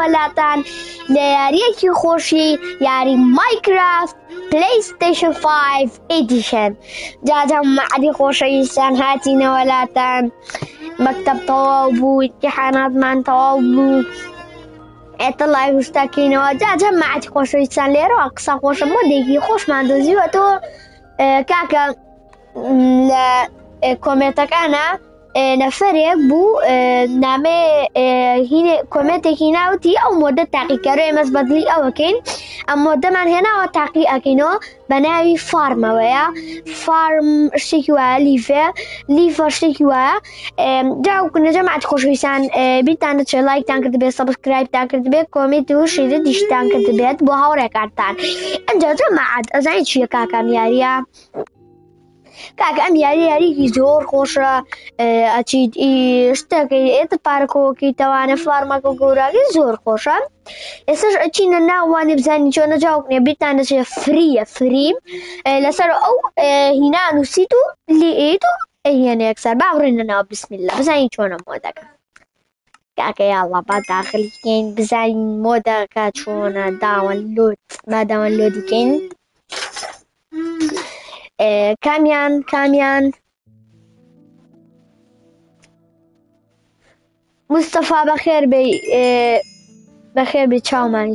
وەلاتان لە یاریەکی خۆشی یاری مایکرافت پلەیستیشن 5 ئیدیشن. جاجەم مەعەدی خۆشەویستان هاتینە وەلاتان، مەکتەب تەواو بوو، ئیمتیحاناتمان تەواو بوو، ئێتە لایڤ وشتاکەینەوە. جاجەم مەعەدی خۆشەویستان لێرەوە قسە خۆشە مۆدێکی خۆشمان دۆزیوەتەوە. کاکە لە کۆمێنتەکانە نەفەرێک بوو نامێ کۆمێنتێکی ناوتی ئەو مۆدە تاقیکەرە ئێمەش بەدڵی ئەوەکەین. ئەم مۆدەمان هێناوە تاقی ئەکەینەوە بە ناوی فارمەوەیە. فارم شتێکی وایە، لیفە شتێکی وایە. جاوکن نەجەماعەتی خۆشەویستان بیرتانە چێ لایکتان کرد بێت، سەبسکرایبتان کرد بێت، کۆمێنت و شیرە دیشتان کرد بێت بۆ هاوڕێکاتان. ئەنجا جەماعەت ئەزانین چییە کاکەم یاریە؟ کاکە ئەم یاریەکی زۆر خۆشە. ئەچیت شتەکەی ئێتە پارکۆکەی تەوانە فارمەکە گەوراگەی زۆر خۆشە. ئێستاش ئەچینە ناوانێ بزانین چۆن نەجاوکنێ بیرتان دەچێت فریە فریم لەسەر ئەو هینا نووسیت و لێیت و ئەهێنە یەکسەر. با بڕێنە ناو بسمیللا بزانین چۆنە مۆدەکە. کاکە یاڵڵا با داخلیکەین بزانین مۆدەکە چۆنە. داوەنلۆد با داوەنلۆدیکەین. کامیان مستەفا بەخێر بێ چاومان.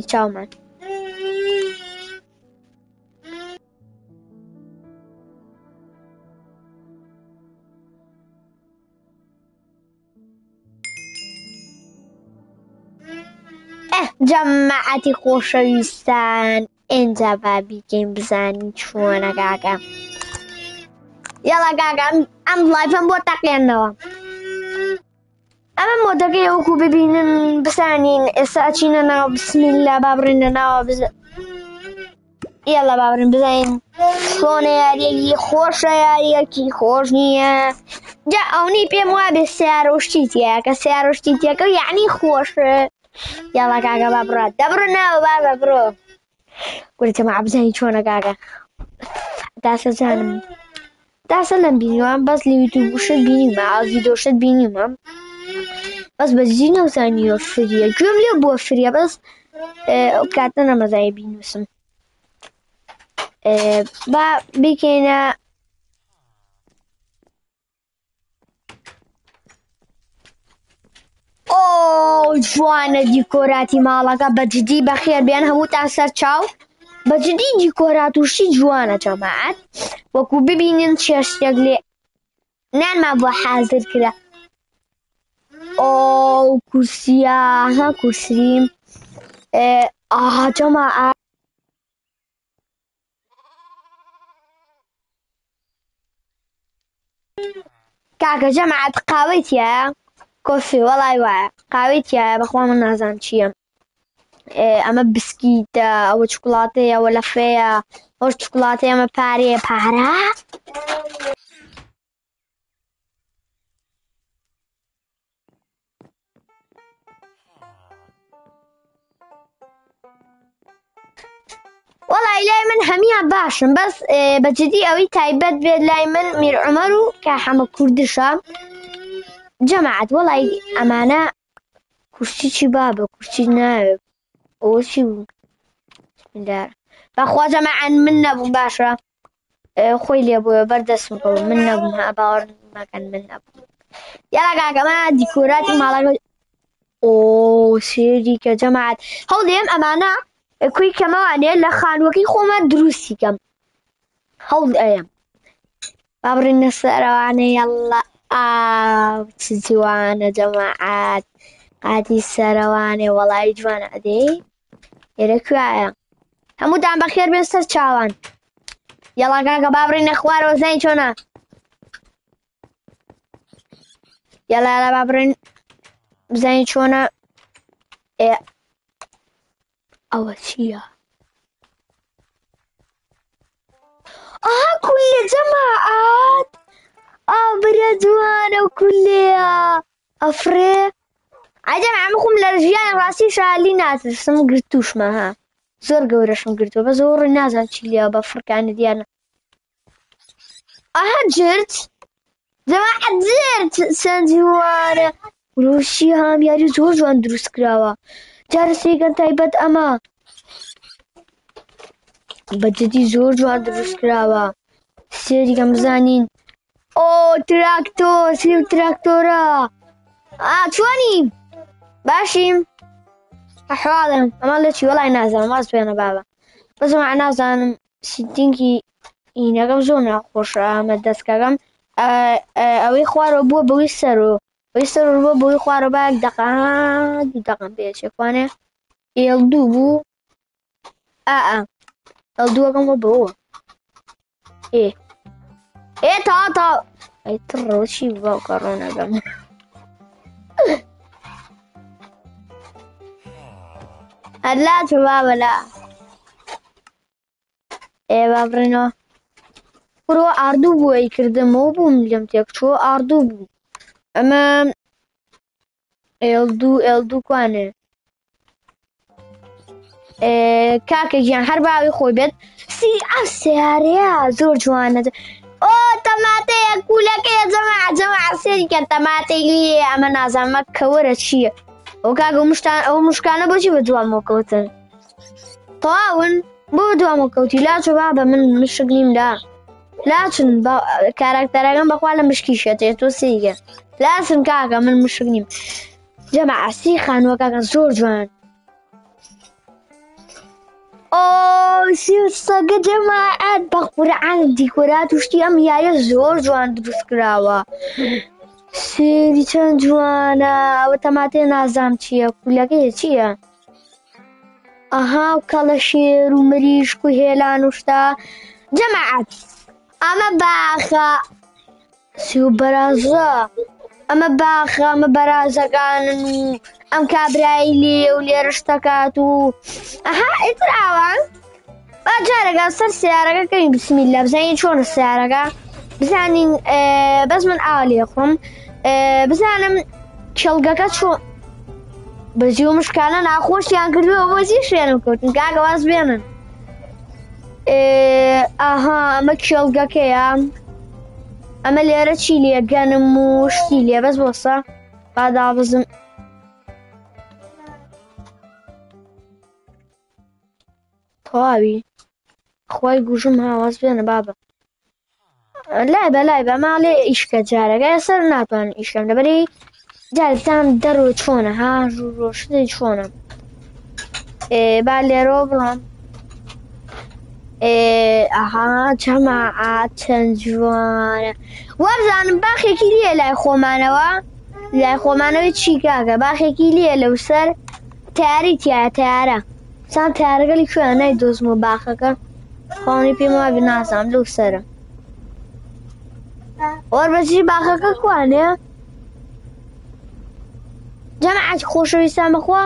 جەماعەتی خۆشەویستان ئێنجا با بیکەین بزانین چۆنە کاکە. یاڵا کاکە ئەم لایڤەم بۆ تەقێنەوە. ئەمە مۆدەکەی وەکو ببینن بزانین. ئێستا ئەچینە ناو بسمیللا با بڕێنە ناوە یاڵا با بڕێن بزانین چۆنە یاریەکی خۆشە یاریەکی خۆش نییە. جا ئەونی پێم وابێ سیارۆشتیتیە کە سیارۆشتیتیەکە یعنی خۆشە. یاڵا کاکە با بڕات دەبڕە ناوە بابە بڕۆ. گوری جەماعە بزانین چۆنە کاکە. داسە جانم داسە لەم بینیوان بەس لە یوتیوب شت بینیمە، ڤیدۆشت بینیمە، بەس بەجددی نەزانیوە فریە. گوێم لێ بووە فریە بەس ئەو کاتە نەمەزانی بینووسم. با بیکەینە جوانە دیکۆراتی ماڵەکە بەجددی بەخێر بێن هەمووتان سەر چاو. بەجددی دیکۆرات وشی جوانە جەماعەت. وەکو ببینن چێشتێک لێ نانمان بۆ حازر کرا. کورسیە ها کورسیم جەماعەت کاکە جەماعەت قاوەیتیە کۆفی وەڵای وایە قاوەیتیە بەخوا من نازانم چییە. ئەمە بسکیتە، ئەوە چکوڵاتەیە، ئەوە لەفەیە، ئەوە چکوڵاتەیە، ئەمە پارەیە. پارە وەڵای لای من هەمیان باشم بەس بەجددی ئەوەی تایبەت بێت لای من میر عومەر و کاحەمە کوردشە. جەماعەت وەڵای ئەمانە کورسی چی بابە کورسی ناوێت ئەوە چی بوو بەخوا جەماعەت من نەبووم باشە خۆی لێ بووە بەردەستم کەوت من نەبووم باوەڕ مەکەن من نەبووم. یاڵا کاکەمە دیکۆراتی ماڵەکە سێری کە جەماعەت هەوڵێم ئەمانە کوی کەمەوانێ لە خانووەکەی خۆمە دروستی کەم هەوڵ ئەیەم. با بڕێنە سەرەوانە یەڵڵا چ جوانە جەماعەت قاتی سەرەوانێ وەڵای جوانە. ئەدەی ئێرە کوایە هەمووتان بەخێر بێن سەر چاوان. یاڵا کاکە با بڕێنە خوارەوە زانین چۆنە. یاڵا با بڕێن بزانین چۆنە. ئەوە چییە؟ کولێ جەماعەت برە جوانە و کولێیە ئەفرێ. جەماعەت من خۆم لە ژیانی ڕاستی شالی ناترسم گرتووشمە ها زۆر گەورەشم گرتووە بە زۆر نازان چی لێوە بە فڕکانی دیانە. جرت جەماعەت جرت چەند جوانە. ورۆشی هامیاری زۆر جوان دروست کراوە. جارسي كان تايبت أما بجدي زور جوان دروس كراوا سيري كم زانين أو تراكتور سير تراكتورا شواني باشي أحوالا أما لتي والله نازل ما أسبينا بابا بس مع نازل سيدينكي إينا كم زونا خوش مدس كم أوي خوارو بو بويسرو بو بوي خوارو باك دقا بيش يخواني يلدو بو يلدو كم بو إيه تا أي ترى وشي بوكرونا كم لا شباب لا إيه بابرينو برو أردو بو أي كرده مو بو مليم تيك شو أردو بو أما إلدو كوانه كاكا جيان هرباوي خوي بيت سياريا زور جوانا أو تماتي أقولك يا جماعة سيري كان تماتي لي أما نازم مكورة شيء وكاكا مشكانة بوشي بدوا موكوتن طاون بودوا موكوتي لا شبابا من مشغلين لكن كاركترهم بقوالا مشكيشة توسيجا لازم كاكا من مشغلين جماعة سيخان وكاكا زور جوان أوه سيرسا جماعة بقبر عن الديكورات وشتي أميايا زور جوان دروس كراوا سيري چەند جوانە ئەوە تەماتێ نازام چییە کولەکەیە چییە ئەها و کەڵە شێر و مریشک و هێلان و شتا جەماعەت ئەمە باخە سی و بەرازە ئەمە باخە ئەمە بەرازەکانن و ئەم کابرای لێ و لێرە شتەکات و ئەها ئیتر ئاوان با جارێکا سەر سیارەکە کەین بسمیللا بزانین چۆنە سیارەکە بزانین بەس من ئاوا لێ خۆم بزانم کێڵگەکە چۆن بەجی و مشکانە ناخۆشیان کردووە بۆچی شوێنم کەوتن کاکە واز بێنن ئاها ئەمە کێڵگەکەیە ئەمە لێرە چی لێ گەنم و شتی لێ بەس بۆسە با دابزم تەواوی خۆی گوژم هاواز بێنە بابە لای بە ماڵێ ئیشکە جارەکە سەر ناتوانن ئیشکەم لەبەری جارتان دەرۆ چۆنە ها ڕۆشتەی چۆنە با لێرەوە بڵام ئەها جەماعەت چەند جوانە وابزانم باخێکی لێ لای خۆمانەوەی چی کاکە باخێکی لێ لەو سەر تیاری تایە تیارە سان تیارەگەلی کوێنە نایدۆزمەوە باخەکە خۆنی پێم وابێ نازانم لەو سەرە وەربەجی باخەکە کوانێ جەماعەت خۆشەویستان بەخوا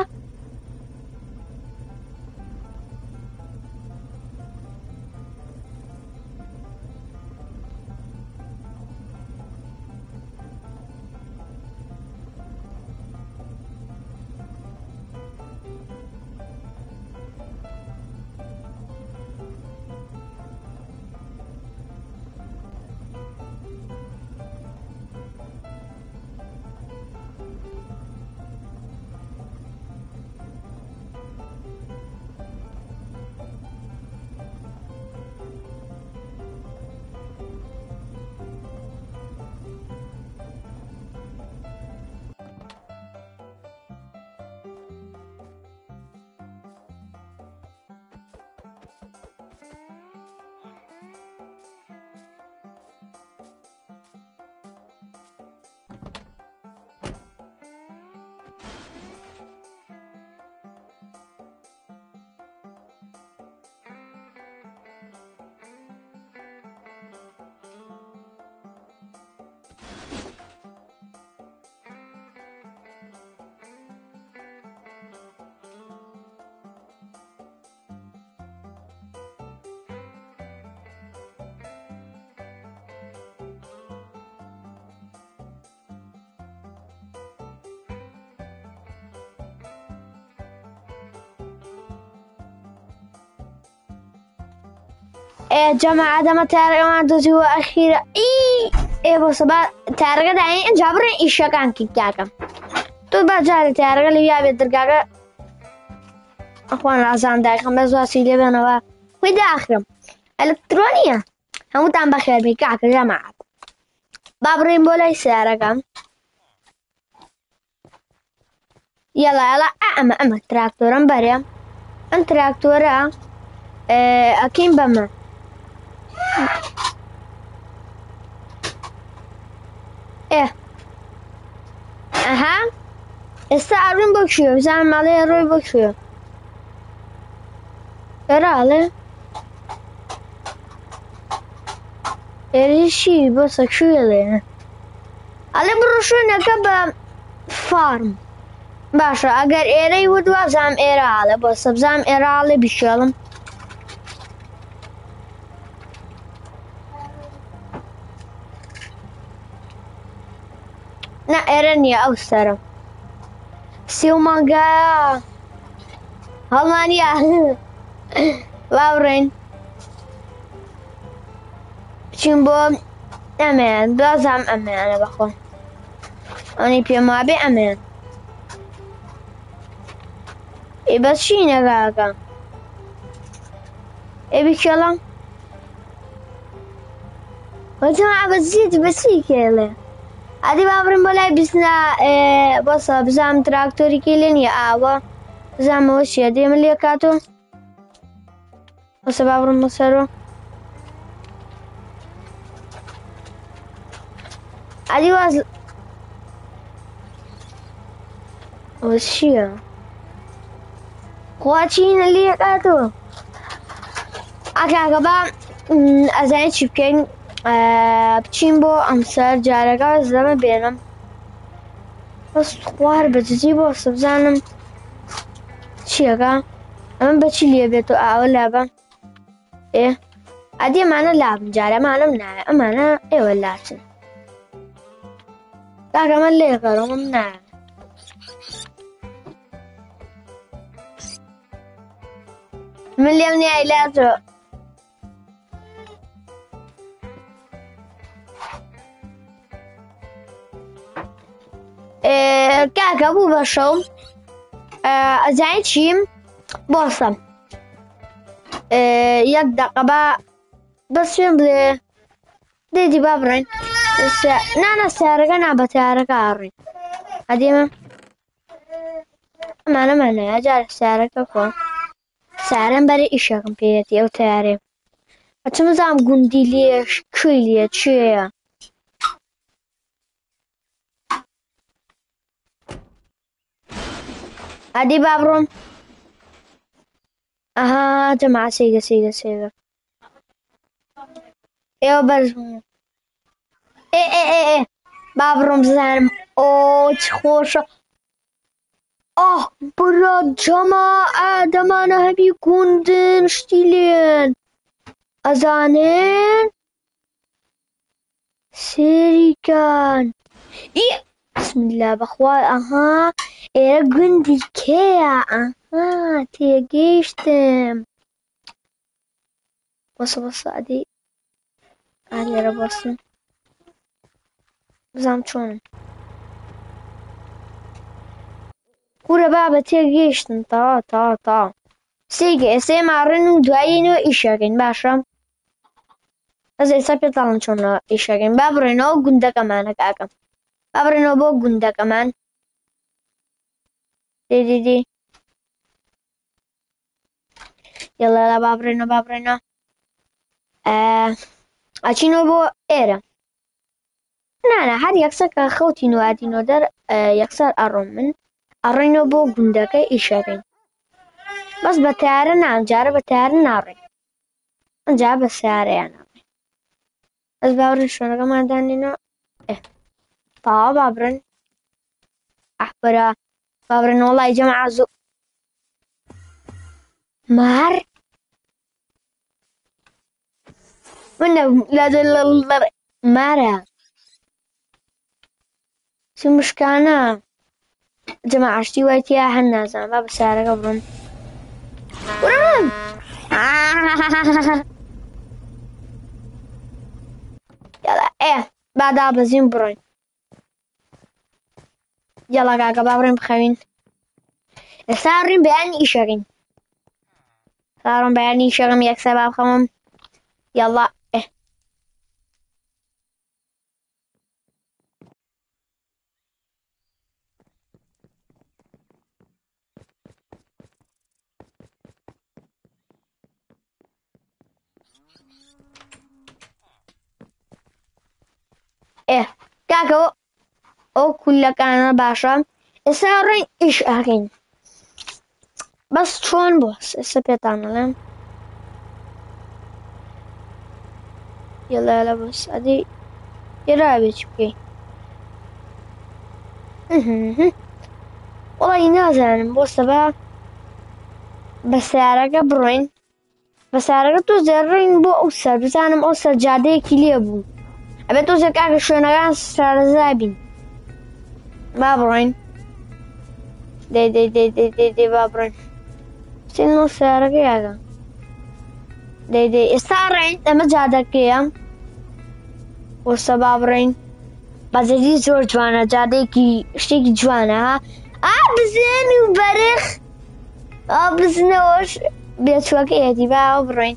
جەماعەت ئەمە تارەکەمان دۆزیوە ئەخیرە بۆ سەبا تارەکە داین جا بڕێن ئیشەکان کاکەم تۆ با جارێ تارەکە لەویا بێت دەرگاکە أخوان العزام داخل بس وسيلة بنوا وده آخرهم إلكترونية هموتان بخير بيكعك جماعة بابرين بولاي سيارة يلا يلا أما تراكتورا بريم أن تراكتورا أكين بما إيه أها استعرين بكشيو زعم مالي روي بكشيو herhalde erişi بس شو يلي على بروشنا كبا فارم باشا اگر ایره ودوا زام ایره على بس بزام ایره على بيشلم نا ایرني اوسرم سيو مانجا هالمانيا لورين شنبو امان بازم امان بخو اني بيما بي امان اي بس شي نغاغا اي بيشلم وجماعة بزيد بسي كيله عادي بابرم بولاي بسنا بس بزام تراكتوري كيلين يا آوا بزام وشي دي مليكاتو بس بابرم مصرو عادي واز وشي خواتين الليكاتو اكا با ازاين شبكين بچين بو امسر جارگا زدم بينم بس خوار بجيبو بس بزانم چيكا اما بچي ليه بيتو لعبة ايه عادي معنا لعب جارة معنا منايا امانا ايه ولاتن كاكا من ليه قرو منايا من اللي مني عيلاتو كاكا بو بشو ازاين شيم بوصم يقدر قبا بس فين بلي ديدي بابرين بس نانا سارقة نابا سارقة عاري قديمة أنا يا جار سارقة كون سارن بري إشاكم بيتي أو تاري أتمزام قندي ليش كيلية تشيا أدي بابرون أها جماعة سيجا إيه بس إيه بابرون بزارم أوه تخوشة برا جماعة دمانا هبي كوندن شتيلين أزانين سيريكان إيه بسم الله بخوال أها إيه قندي كيا أها تيجيشتم بص عادي ربصن بزام شون كورة بابا تيجيشتم تا سيجي سيما رنو دواينو إيشاكين باشا أزي سابي طالن شون إيشاكين بابرينو قندا كمان كاكا بابرينو بو قندا كمان دي يلا بابرينو أشينو بو إيرا لا هاد يكسر خوتينو عادينو در يكسر أرومن أرينو بو قندا كي إيشاكين بس بتعرن نعم جارة بتعرن ناري جا بسيارة أنا بس بابرن شلون كمان دانينو إيه طا بابرن أحبرا بابرن والله يا جماعة زو مار من لا مارا شو مشكلة جماعة اشتي ويتي هنا زمان بابا سيارة قبرن ورم يلا ايه بعدها بزين بروين يلا كاكا بابرين بخوين سارين بأن إيشارين صاروا بيعني شغم يكسب أخمم يلا كاكو أو كل كان باشا سارين إيش أكين بس شون بوس سبيتانا لهم يلا بس أدي يرابي شبكي والله نازل بوس بقى بس عرقة بروين بس عرقة تو زرين بو أوسر بس أنا مأوسر جادي كليبو أبي تو زكاك شو نغان سرزابين بابروين دي بابروين سينو سارقة ياغا دي سارين أما جادا كيام وسا بابروين بازدي زور جوانا جادي كي شتيك جوانا ها بزين وبرخ بزنوش بيتوك ايدي بابروين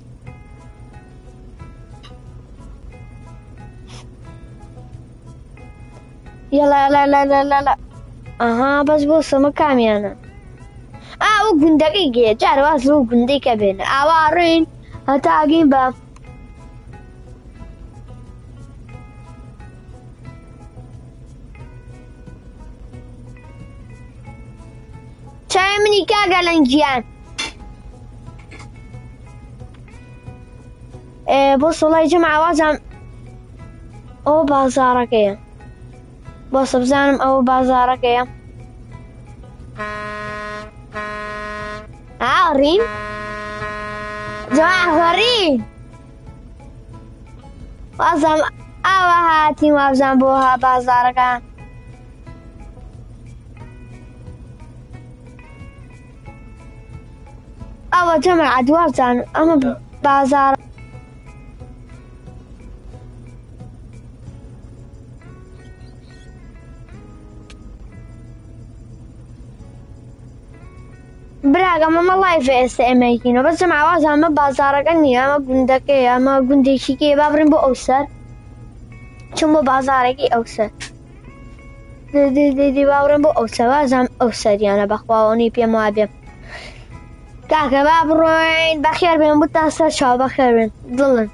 يلا لا لا لا لا لا اها بس بوسا مكامي انا وقن دقيقة جار واسلو وقن ديكا بين اوارين هتاقين با شاي مني كاقا لنجيان بص والله يا جماعة وازم او بازارك ايه بص بزانم او بازارك ايه ورين جماعة ورين وازم او هاتي وازم بوها بازارك او جماعة دوازن اما بازار براغا ما الله يفيس اميكينو بس مع وازا ما بازارك اني اما قندك اما قنديشي كي بابرين بو اوسر شمو بازاركي اوسر دي بابرين بو اوسر وازا اوسر يعني بخواوني بيم وابيم كاكا بابروين بخير بين متاسر شو بخير بين ضلن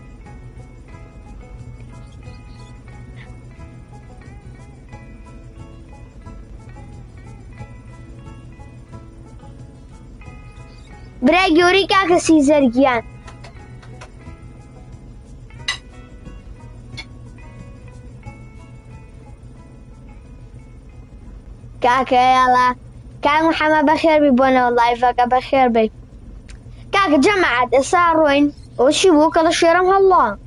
براي يوري كاكا سيزرجيان كاكا يلا كاك محمد بخير بيبونا والله فاكا بخير بي كاكا جمعت صاروين وشيبو كذا شيرم هالله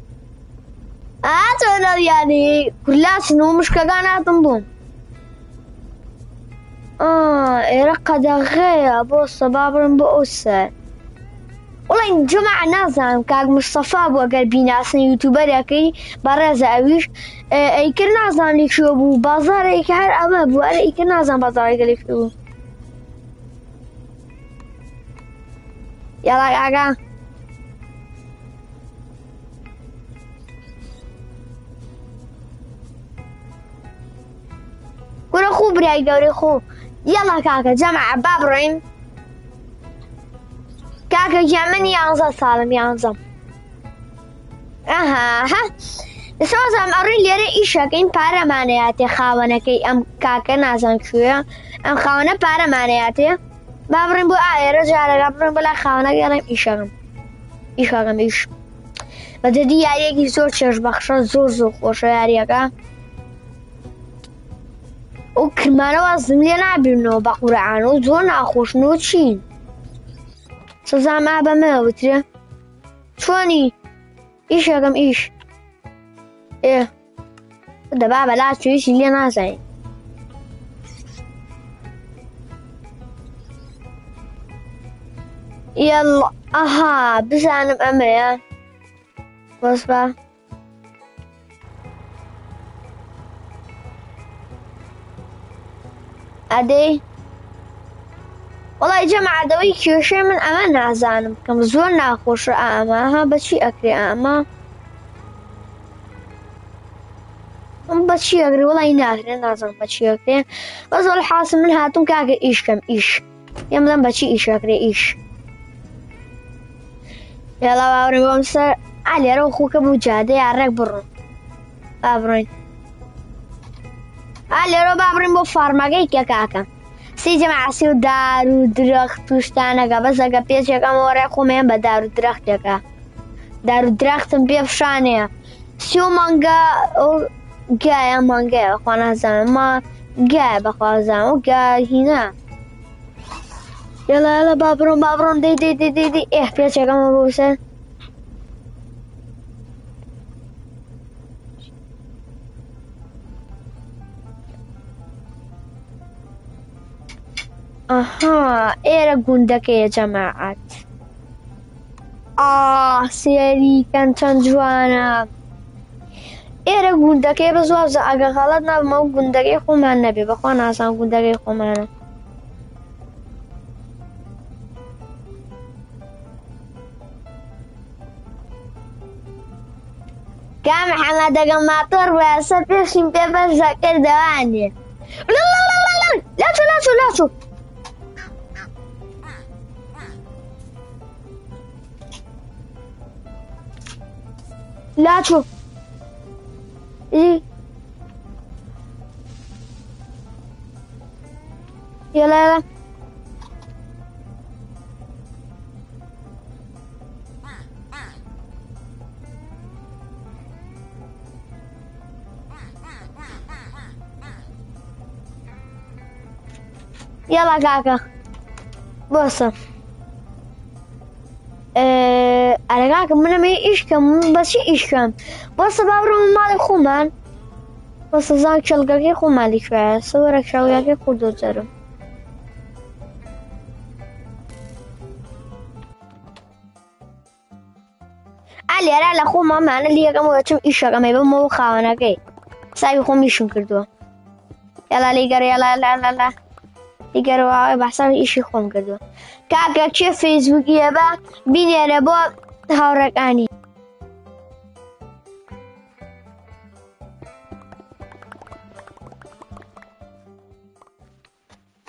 تقول يعني كلها سنو مش كاقانا تنبوم إرقا دغيا بوصة بابرن بوصة والله جماعة نازم كاك مصطفى بو قلبي ناسن يوتيوبر يكي برازة اويش ايكر نازم ليك شو بو بازار ايكي هر اما بو ايكر نازم بازار ايكي ليك شو يلا كاكا كل خو براي قوري خو يلا كاكا جماعة بابرين كاكا جمعني يانزا سالم يانزا ها سوزم أرين ليري إيشاكين بارمانياتي خاونكي أم كاكا نازم شوية أم خاونة بارمانياتي بابرين بو رجال بابرين بلا خاونة يرم إيشاكم إيش بدي ياريكي زور چرش بخشا زور خوشا ياريكا وكرمانو وازم لينا بينو بقرعانو زور ناخوش نو چين سوزم أبا موتري شواني إيشاكم إيش ده بقى بلعت شويش اللي أنا زين يلا بس أنا بأمري بس بقى أدي وڵی جەماعەتەوەی کێشەی من ئەمە نازانم کەم زۆر ناخۆشە ئەمە ها بەچی ئەکرێ ئەمە بەچی ئەگرێ وڵی ناکرێن نازانم بەچی ئەکرێ بەس وەڵحاسم من هاتووم کاکە ئیشکەم ئیش پێم بڵێن بەچی ئیش ئەکرێ ئیش یاڵا باوڕێ بۆم سەر لێرە خوکە بوو جادەی ڕێک بڕۆن با بڕۆین لێرە با بڕین بۆ فارمەکەی کە کاکە سی جەماعەتی و دار و درەخت و شتانەکە بەس ئەگە پێچێکەمەوە ڕێ خۆمێن بە دار و درەختێکە دار و درەختم پێ فشانەیە سی و مانگە گایە مانگەیە خوا نازانم ما گایە بەخوازانم و گاهینە یاڵا با بڕۆم دەی ئێ پێچێکەمە بۆ سەر ئەها ئێرە گوندەکەیە جەماعەت سێریکەن چەند جوانە ئێرە گوندەکەی بە زوازە ئەگە غەڵەت نابمە و گوندەکەی خۆمان نەبێ بەخوا نازان گوندەکەی خۆمانە کام محەممەدەگەم ماتۆر بەسە پێشین پێ بەرزە کردەوانێ لاچوو لاچوو يلا يلا كاكا بوسه أنا كاكا من ما إيشكم بس إيشكم بس بابرم مالي خومن بس زاك شلقاكي خو مالي شوية صورك شلقاكي خودو جرم علي أنا لخو ماما أنا اللي كم وقتم إيشكم يبغى مو خاونا كي سايق خو ميشون كردوا يلا ليجر يلا ليجر بحسب إيشي خوم كردوا كاكا چه فيسبوك يبا بيني ربو هاورك أني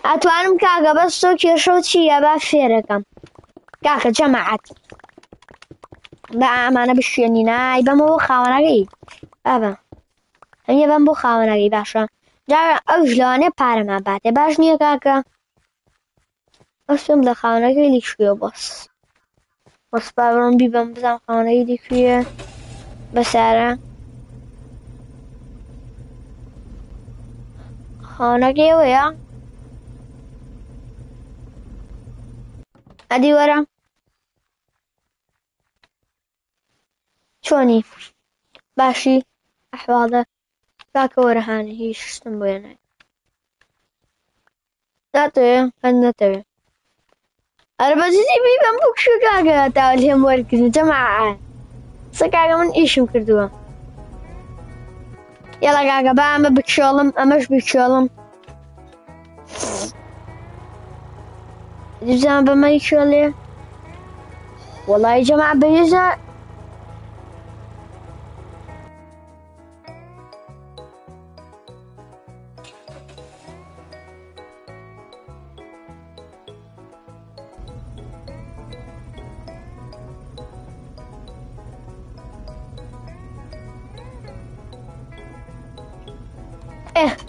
أتوانم كاكا بس تو كيشو چي يبا فيركم كاكا جماعت با أمانة بشيني ناي بمو خاوناقي بابا هم يبا بو خاوناقي باشا جارا أجلاني پارما باته باش نيا كاكا أصلا خاوناقي ليشويو بس بابرون بيبام بزام خاوناقي ليشويو بسارة خاوناقي ويا أدي ورا شوني باشي أحواضه كاكا ورهاني هي شستن بويناي ناتوي هن ناتوي أنا بجيزي بيبام بوكشو كاكا تاولهم وركزن جماعة سكاكا من إيشم كردوا يلا كاكا باما بكشولم أمش بكشولم جزان بما يكشولي والله يا جماعة بيجا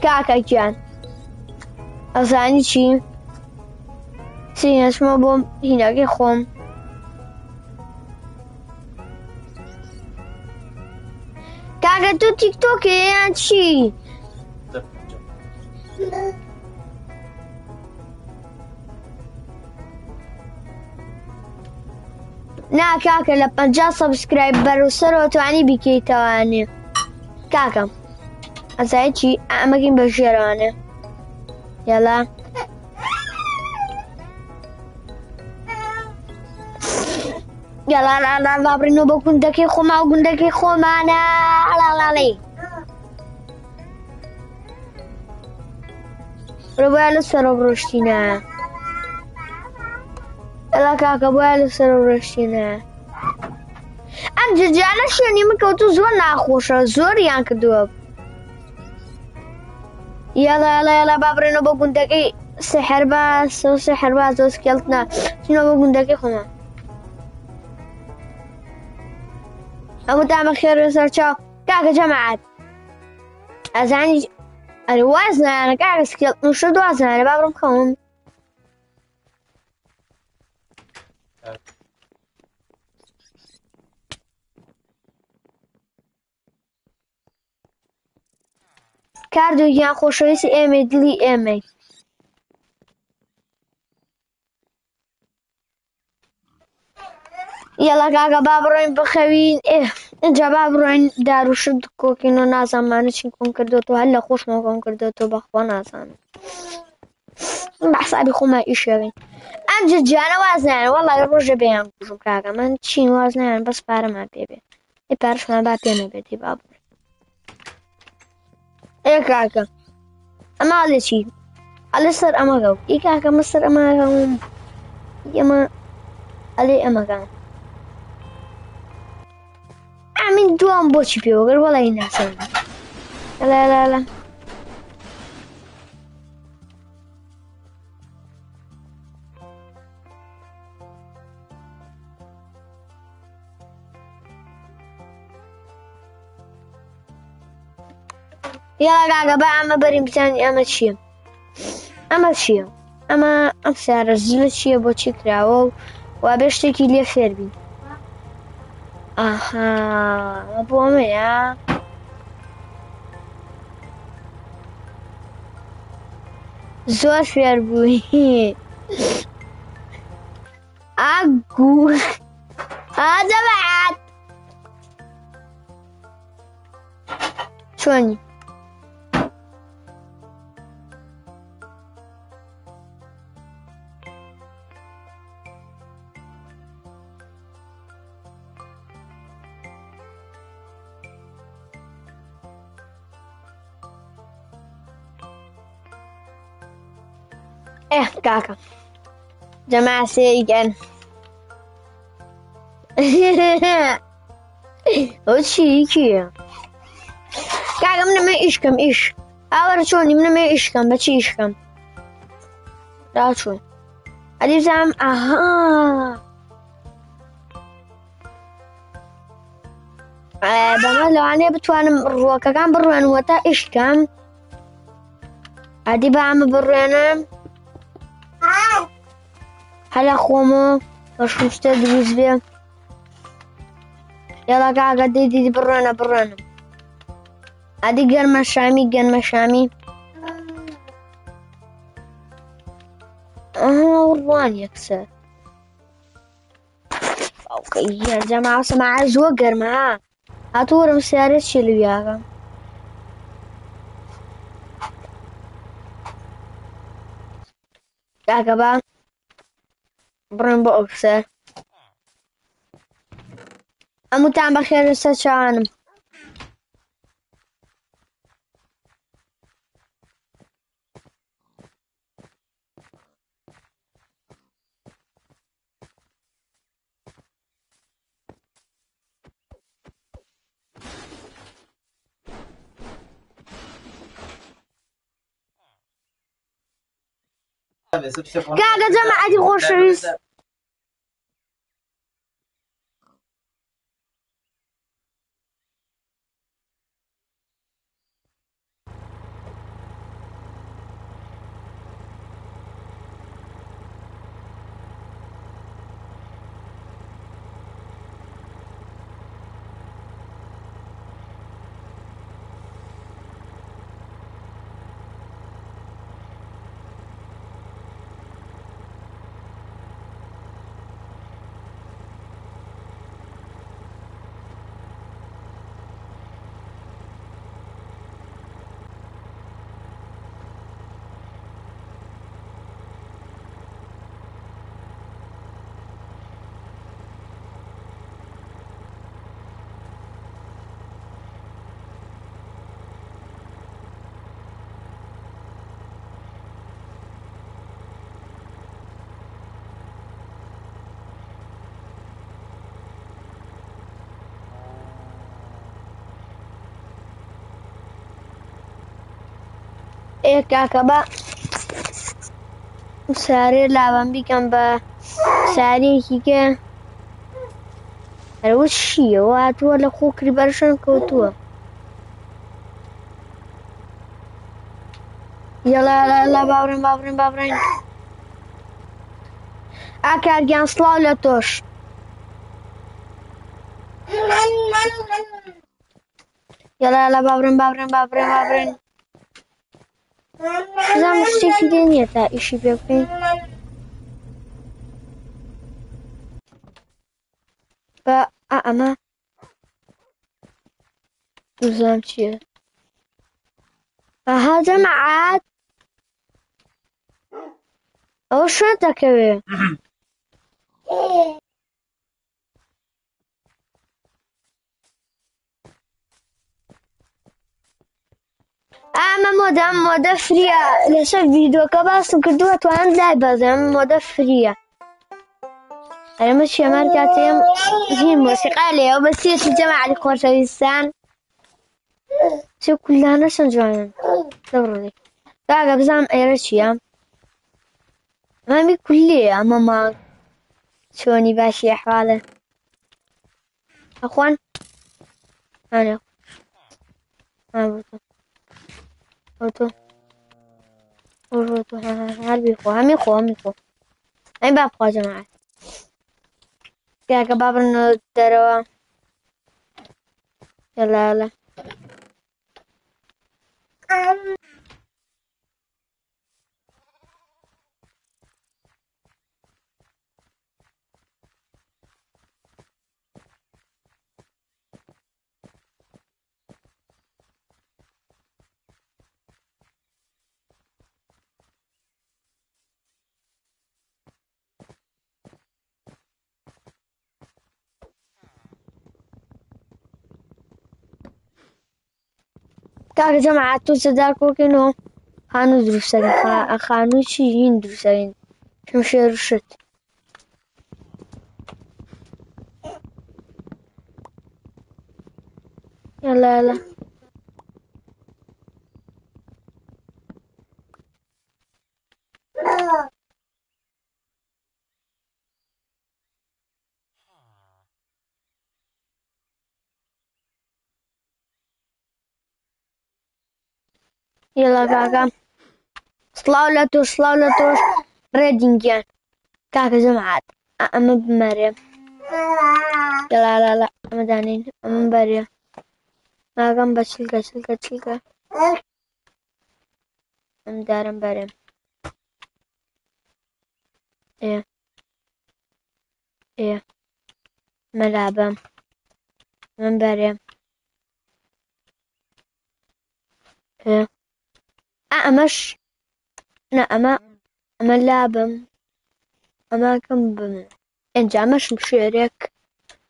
كاكا جان أزاني شي سين اسمه بوم هناك خوم كاكا تو تيك توك يعني شي نا كاكا لما جا سبسكرايبر وصاروا تواني بكي تواني كاكا أزايتي أماكن بشيرانه يلا يلا لا لا لا برينو بكوندكي خوما وكوندكي خوما لا لا لي ربع لسه بروشتينا لا كاكا بوای لەسەر ڕێشتینە ئەم ججانە شوێنی من کەوتو زۆر ناخۆشە زۆریان کردووە یاڵا با بڕێنەوە بۆ گوندەکەی سحرباز و سحرباز و سکێڵتنا چینەوە بۆ گوندەکەی خۆمان ئەمە دامە خێرە سەر چاو کاکە جەماعەت ئەزانی ئەرێ وازنایانە کاکە سکێڵت نوشە دوازانە با بڕم خەوم کاردۆگیان خۆشەویستی ئێمەی دڵی ئێمەی یاڵا کاکە با بڕۆین بخەوین اینجا با بڕۆین داروشت کۆکین و نازانمانە چین کۆم کردوەوە هەر لە خۆشمەوە کۆم کردوەوە بەخوا نازانم بەحسابی خۆمان ئیشەکەین ئەم ججانە وازنایان وەڵڵی ڕۆژە بێیان کوژم کاکە من چین وازنایان بەس پارەمان پێبێ پارەشمان با پێ نەبێتی با بڕۆین کاکە ئەمە لە چی ئەلێ سەر ئەمەگە و کاکە مە سەر ئەماگەم ئێمە ئەلێ ئەمەگەم ئامین دوام بۆچی پێوەگەر وەڵی ناسەن لا یاڵا کاکە با ئەمە بەرین بزانین ئەمە چییە ئەمە ئەم سیارە زلە چییە بۆچی کراوە و وا بێ شتێکی لێ فێر بین ئاها ئەمە بۆ ئەمەیە زۆر فێر بووی ئاگوو ئاجەماعەت چۆنی کاکە جەماعەت سێیگەن ئەو چی کییە کاکە من نەمە ئیشکەم ئیش ئاوەرە چۆنی من نەمە ئیشکەم بەچی ئیشکەم راچوون ئەدی بزانم ئاها بەمە لەوانەیە بتوانم ڕووەکەکان بڕوێنەوە تا ئیشکەم ئەدی بە ئەمە بڕوێنم هەلا خۆمەوە بەشم شتێ دروست بێ یاڵا کاکە دیدی بڕوێنم ئەدی گەرمە شامی ڕوان یەکسەر ئەوکەی جەماعەت سەماعەت زۆر گەرمە هاتوو وەرم سیارەت چی لەویاکەم کاکە با بڕێن بۆ ئەوکسەر ئەمووتان بەخێر لەسەر چاوانم کاکە جەماعەتی خۆشەویست ئێ کاکە بە سارێ لاوان بیکەم بە سارێکی کە هەرەوە چییەوە هاتووە لە خۆکری بەرشان کەوتووە یەڵا باوڕێن ئاکارگیان سڵاو لە تۆش یەڵا باوڕێن زانم شتێکی لێ نییە تا ئیشی پێ بکەین بە ئەمە دوزانم چییە ئەها جەماعەت ئەوە شوێن دەکەوێ ئەمە مۆدە فریە لەسەر ڤیدۆکە باسم کردووە توانم لای بەزەم مۆدە فریە ئەمە شێمار کاتێم هین مۆسیقا لێەوە بەسیەتی جەماعەتی خۆشەویستان چێ کولانە چەند جوانن دەبڕێ داگە بزانم ئێرە چییە ئەمەمی کولێیە ئەمە ماڵ چۆنی باشی ئەحواڵە ئەخوان ئانێ ئۆتۆ هەر بیخۆ هەمی خۆ ئەی با بخوا جەماعەت کاکە با بڕنەوە دەرەوە یەڵا کاکە جەماعەت تۆ سەدار کۆکەینەوە خانوو دروستەکەین خانووی چی هین دروستەکەین شمشێر و شت یەڵا یەڵا کاکە سڵاو لە تۆش ڕێدینگیان کاکە جەماعەت ئەمە بمەرێ یەڵا ئەمە دانین ئەمە بەرێ ماگەم بە چلکە ئەم دارم بەرێم مەلابەم من بەرێم ئەمەش نە ئەمە لابم ئەماکەم بمێ ئەنجا ئەمە شمشێرێک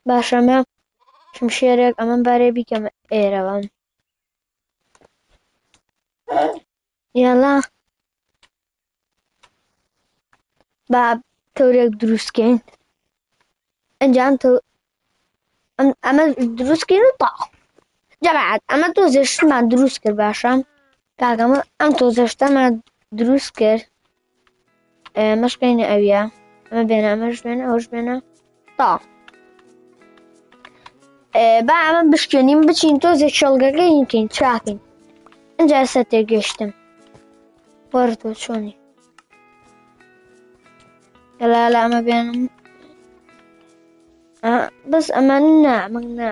باشەمە شمشێرێک ئەمەم بارێ بیکەم ئێرەوە یاڵا با تەورێک دروستکەین ئەنجام ئەمە دروستکەین و تاق جەماعەت ئەمە تۆزێشتمان دروست کرد باشە کاکەمە ئەم تۆزەشتەمان دروست کرد مەشکەینە ئەویە ئەمە بێنە ئەمەش بێنە ئەوش بێنە تا با ئەمە بشکێنیم بچین تۆزێک شەڵگەکەی هینکەین چاکەین ئەنجا ئێستا تێگەشتم وەرە تۆ چۆنی یەڵا ئەمە بێنم بەس ئەمە نا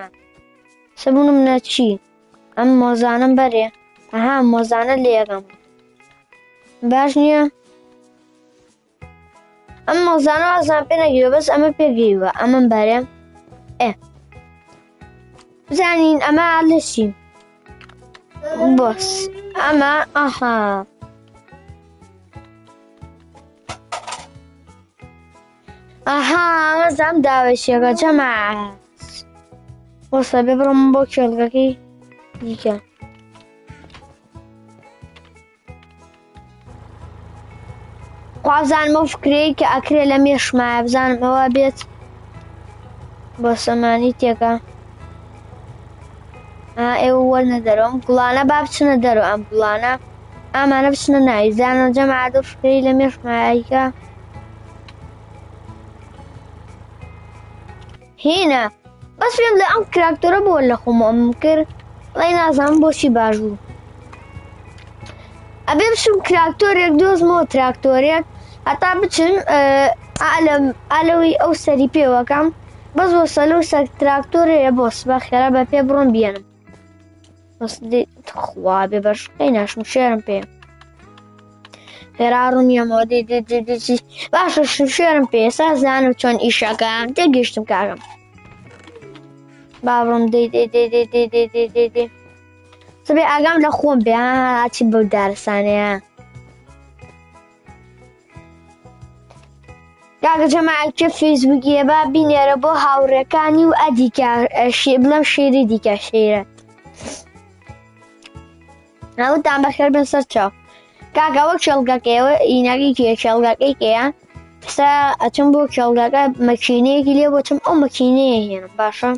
سەبوونم نەچی ئەم مۆزانم بەرێ ئەها مۆزانە لێگەم باش نییە ئەم مۆزانە ئازان پێ نەگیوە بەس ئەمە پێگەیوە ئەمەم بەرێ بزانین ئەمە لەچی بۆس ئەمە ئەها ئەمە زام داوەشیەکە جەماعەت وەسە بێ بڕۆم بۆ کێڵگەکەی دیکە خوازانمە فکرەی کە ئەکرێ لە مێشمایە بزانم ئەوە بێت بۆ سەمانی تێکە ئێوە وەرنە دەرەوە ئەم گوڵانە با بچنە دەرەوە ئەم گوڵانە أما نفسنا نايزان الجماعة دفري لم يسمعك هنا بس فيهم لأم كراكتورة بولا خو ممكن الله ينازم بوشي باجو أبي بشم كراكتوريك دوز مو تراكتوريك حتى بتشم علوي أو سري بيوكم بس وصلوا سك تراكتوري بوس بخير ببي برون بينم بس دي خوابي باش قيناش مشيرم بيه قرارم يا مودي دي باش مشيرم بيه سازانو چون إيشاكم تيجيشتم كاكم بابرم دي سبي أقام لخوم بها هاتي بودارسانيا كاكا جماعة كيف فيسبوكية بابين يربو هاوركاني وأديكا بلام شيري ديكا شيرة ناو تام بخير بن سرچاو كاكا وك شلقاكي إناكي كي شلقاكي كيا سا أتم بو شلقاكا مكيني كيلي بوتم أو مكيني هنا باشا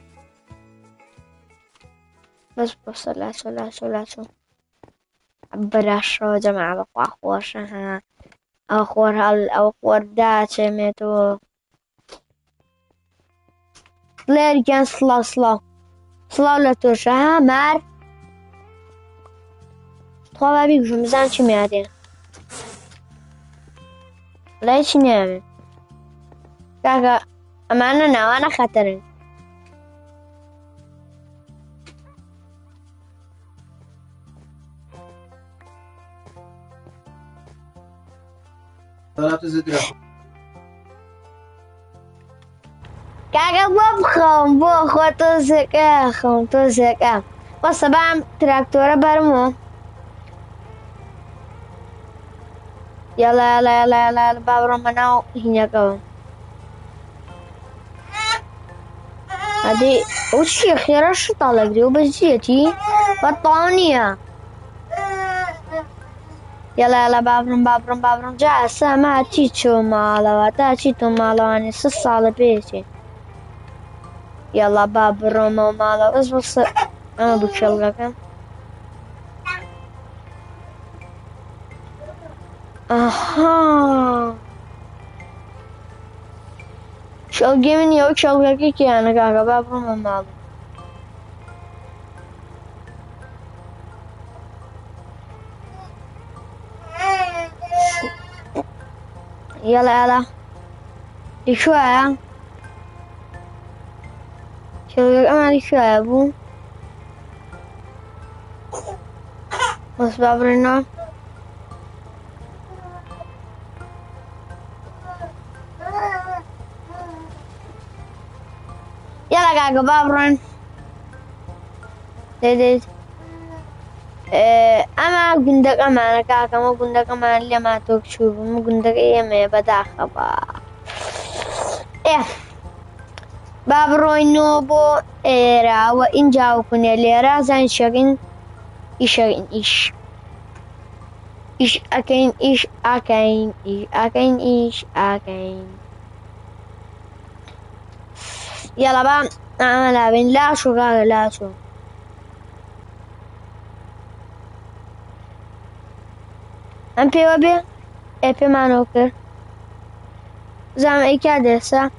بس لا عبراش رو جماعة بقوا أخوارشها أخوار هل أخوار داتش ميتو لير كان سلا لتوشها مار طبعا بيجو مزان چی میادین لا چی نمی كاكا أمانا نوانا خطرين كاكا بخم بو خطو زكا خمتو زكا وصبام تراكتورة برمو يلا بابرو مناو هنا كون هذه وشي خير الشطة لقري وبزيتي بطانية يلا بابرم جاء سما تيتشو مالا تيتو مالاني سصالة بيتي يلا بابرم مالا بس أنا بكشلقك أها شلقي من يوك شلقك كي أنا كاكا بابرم مالا يلا شوية شلقك أمالي شوية أبو بس بابرنا يلا كاكا بابرن ديديد أما قندك أمانة كاكا ما قندك أمان اللي ما تكشوف ما قندك إيه ما بدأ خبا إيه بابروي بو إيرا وإن جاو كوني ليرا زين شاكين إيش أكين يلا بقى أنا بين لا شو قال لا شو أم بي وبي إبي ما نوكر زعم إيه كادسة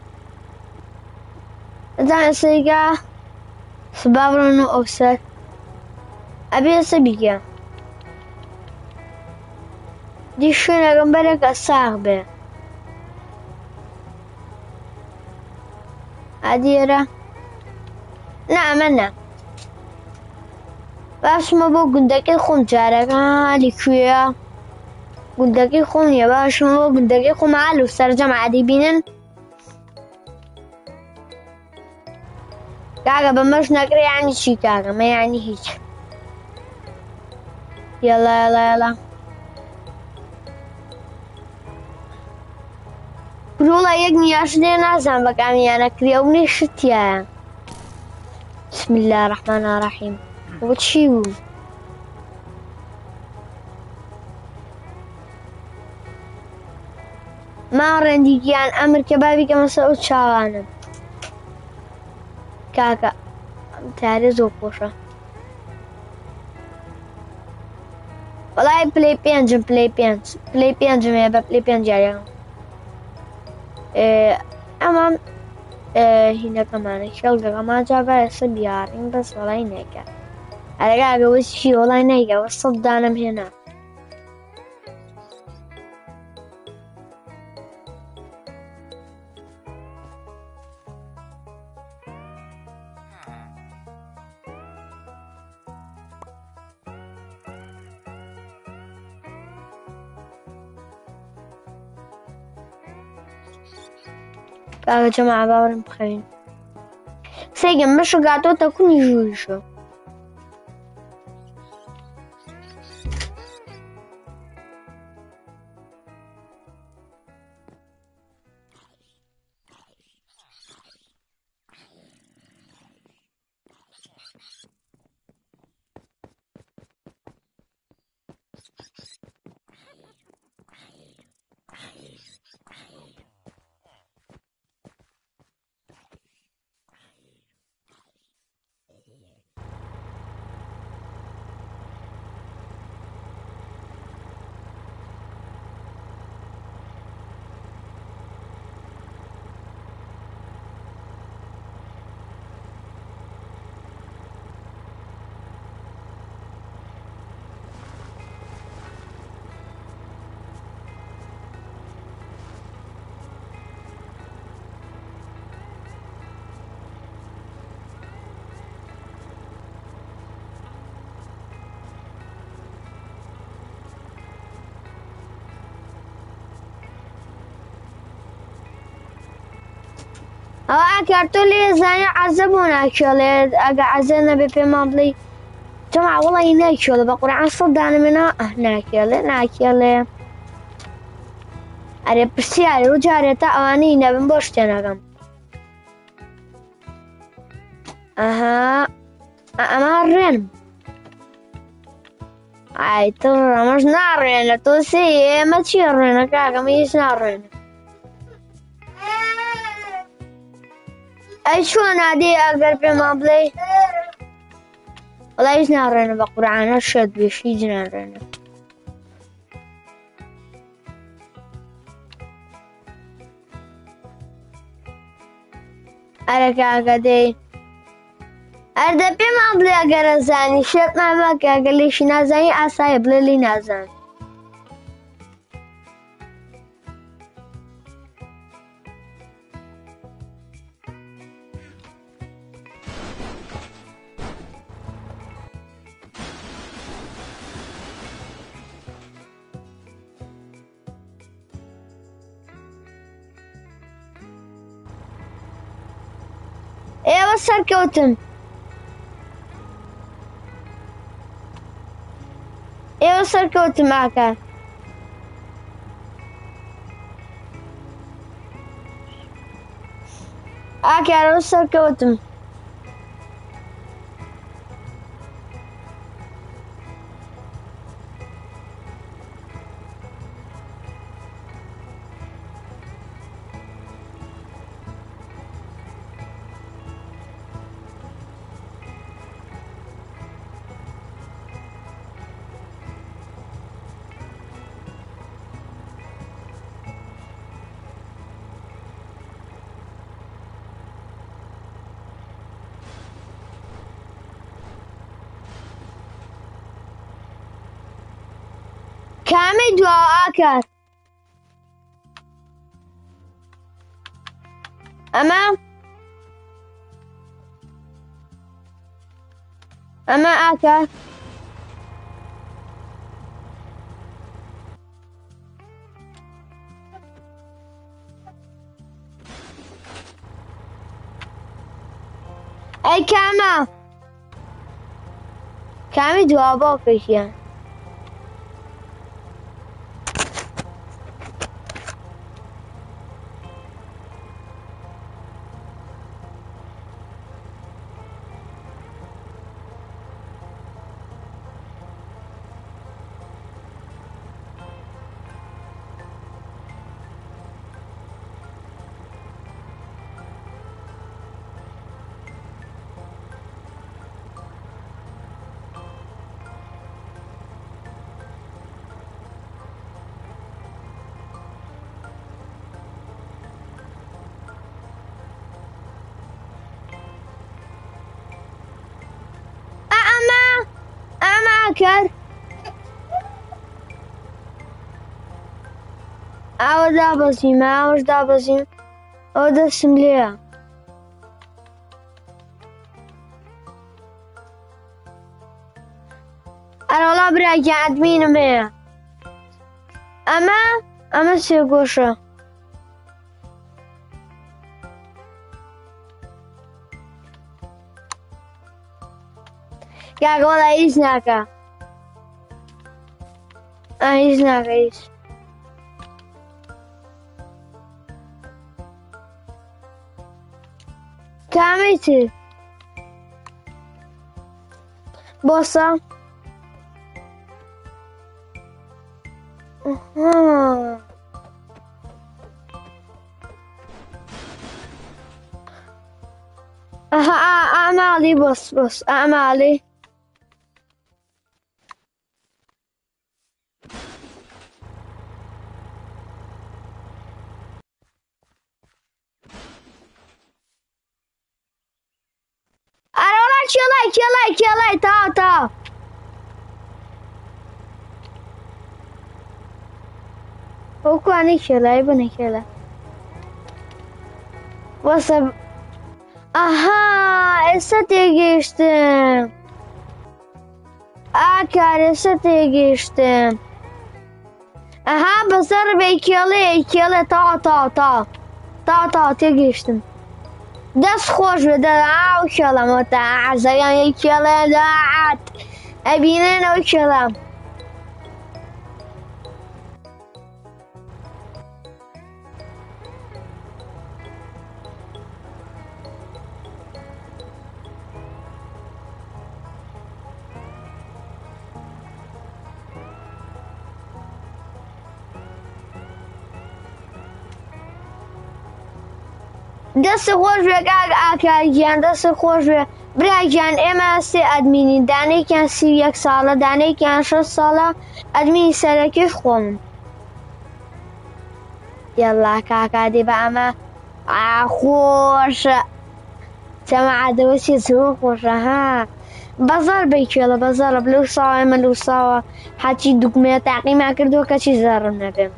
زعم سيجا سبابرونو أوسر أبي سبيجا دي شنو جنبك الصاحبة أديرة نعم أنا بس ما بو قندك خون جارك لكويا قندك خون يا باش ما بو قندك خون معلو سرجم عادي بينن كاكا بمش نقري يعني شي كاكا ما يعني هيك يلا رولا يقني عشرين نازم بقامي أنا كريوني شتيا بسم الله الرحمن الرحيم وتشيو ما رندي كيان أمر كبابي كما سأوت شاغانا كاكا تاري زوقوشا والله بلاي بينج ما بلاي بينج يعني أما هنا كمان شغل كمان جابا يصبيارين بس والله نيجا أرجع جوز شي والله نيجا والصدانم هنا بقى جماعة باورم بخير سيجن مش قاعدو تكون يجوشو أو أكرتو لي زين عذبونا كله أجا عزنا بفيلم جماعة والله ناكله بقرأ صدقني منها ناكله أري بسيارة وجارة تأواني نبي بوشتنا كم أها أما الرن أي ترى مش نارين توسي ما تشيرنا كاكا ميش نارين أي شو نادي أقرب ما بلي والله إيش نارين بقرأ أشد بشي جنارين أركا دي أردبي ما بلي أقرأ زاني شت ما بك أقلي شنا زاني أصاي بلي نازان إيه وصل كوتم إيه وصل كوتم معك أكل وصل كوتم كامي دعاء أكل أما أكل أي كامي دعاء باقيش يعني کرد ئەوە دابەزیم ئەوەش دابەزیم ئەوە دەستم لێیە ئەرەوەڵا براکە ئەدمینم هەیە ئەمە سێ گۆشە کاکە وەڵا هیچ ناکە هیچ ناکە هیچ کامەی تر بۆسە ئەماڵی بۆس ئەماڵی ئەرەوەڵا کێڵای تا وەکوانەی کێڵای بنە کێڵە وەسە ئەها ئێستا تێگەیشتم ئاکار ئێستا تێگەیشتم ئەها بەسەر بێ کێڵێ تا تێگەیشتم دەست خۆش بێ ئاو کێڵەمەوە تا عەزەکانی کێڵێ داعات ئەبینێنەوە کێڵام دەست خۆش بێ کاک ئاکارگیان دەست خۆش بێ براگیان ئێمە سێ ئەدمینین دانەیەکیان 31 ساڵە دانەیەکیان 6 ساڵە ئەدمینی سەرەکیش خۆمم یەڵا کاکا دێ بە ئەمە خۆشە جەماعەتەوەچی زۆر خۆشە ها بەزار بەیکێڵە بەزارە لەو ساوە ئێمە لەو ساوە حاچی دوگمەیە تاقیمان کردووە کەچی زارم نەبێم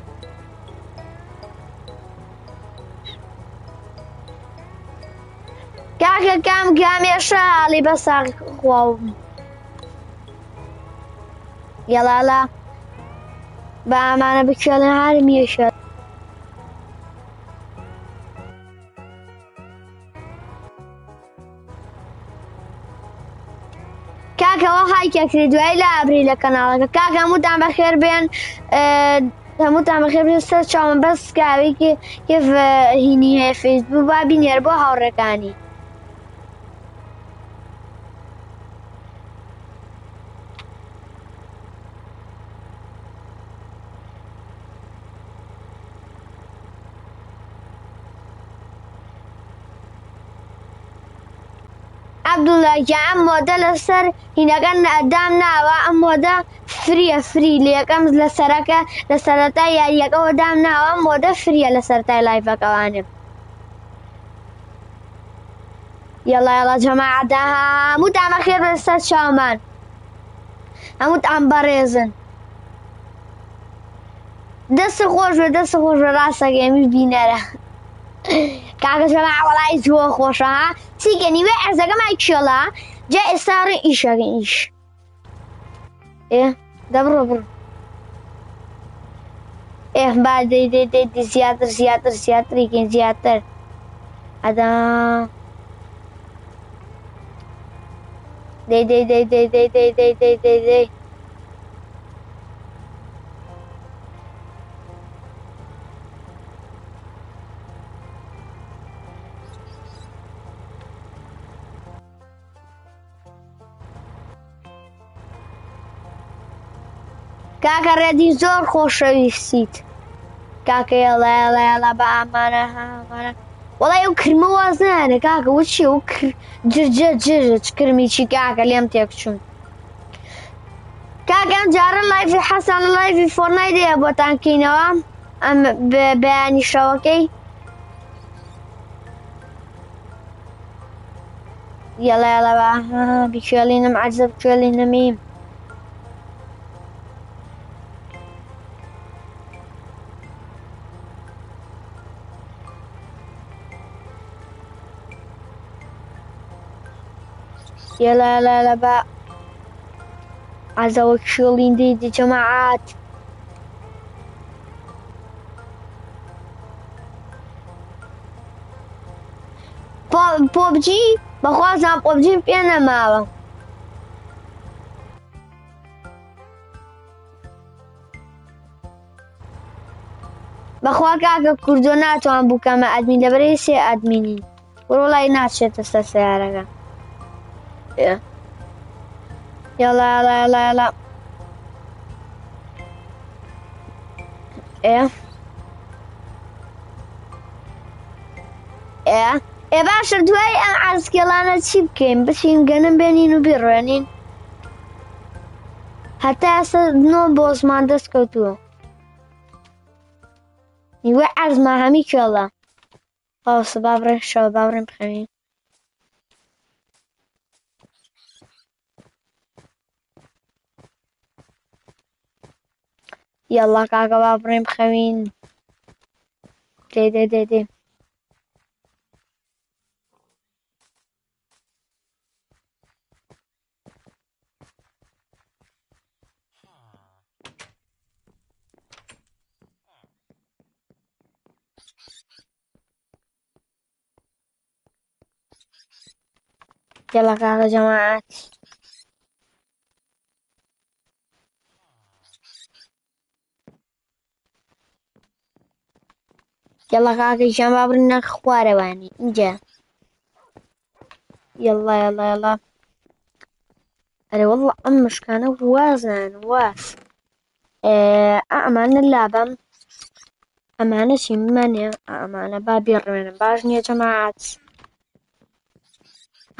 کاکە کامێشە هەڵی بە ساقی خواوم یەڵالا بە ئەمانە بکێڵن هەرمیێشە کاکەوە هایکەکری دوای لە ئابری لە کەناڵەکە کاکە هەمووتان بەخێر بێن هەمووتان بەخێر بێن سەر چاوم بەس کاوێکی کێف هینی هەیە فەیسبووک با بینێر بۆ هاوڕێکانی عەبدوڵڵاکە ئەم مۆدە لەسەر هینەکە دام ناوە ئەم مۆدە فری لە یەکەم لە سەرەکە لە سەرەتای یاریەکەەوە دام ناوە ئەم مۆدە فریە لە سەرەتای لایڤەکەوانێ یەڵا جەماعەتە هەمووتان بەخێر بێن سەر چاومان هەمووتان بەڕێزن دەست خۆش بێ ڕاستەکەمی بینەرە کاکە جەماعە وەڵای زۆر خۆشە ها چیکە نیوێ عەرزەکەمان کێڵە جا ئێستا ڕێ ئیشەکەین ئیش دەبڕۆ بڕۆ با دەی زیاتریکەین زیاتر ئەدا دەی کاکە ڕێدی زۆر خۆشەویستیت کاکە یەڵا بە ئامانە وەڵای ئەو کرمە واز نایانە کاکە وچی ئەو جرجە کرمیی کاکە لێم تێکچوون کاکە ئەم جارە لایڤی حەسەن لایڤی فۆرنایت هەیە بۆتان کەینەوە ئەم بەیانی شەوەکەی یەڵا بە بیکێڵینم عەجزە بکێڵینەمی يلا لا لا بقى عايزة شغلين دي جماعات. بوبجي بخوازم بوبجي بينا ماوا بخوا كاكا كردونات وان بوكا ما ادمين دبري سي ادميني والله ناتشة تستسيارك. يلا يلا يلا يلا ايه ايه ايه باشا دوي ام عسكيلانا تشي بكين بس يمكن بينين وبيرانين حتى اسا نو بوز مان دسكوتو يوعز ما همي كلا خلاص بابرن شو بابرن بخمين. يلا كاكا بابرن بخمين دي يلا كاكا جماعات يلا كاكا جماعة بابرن خوارewani انجا. يلا يلا يلا أنا والله أمش كان وازن واس أمان اللعبة أمانة شمانة أمانة بابير من باجني يا جماعة.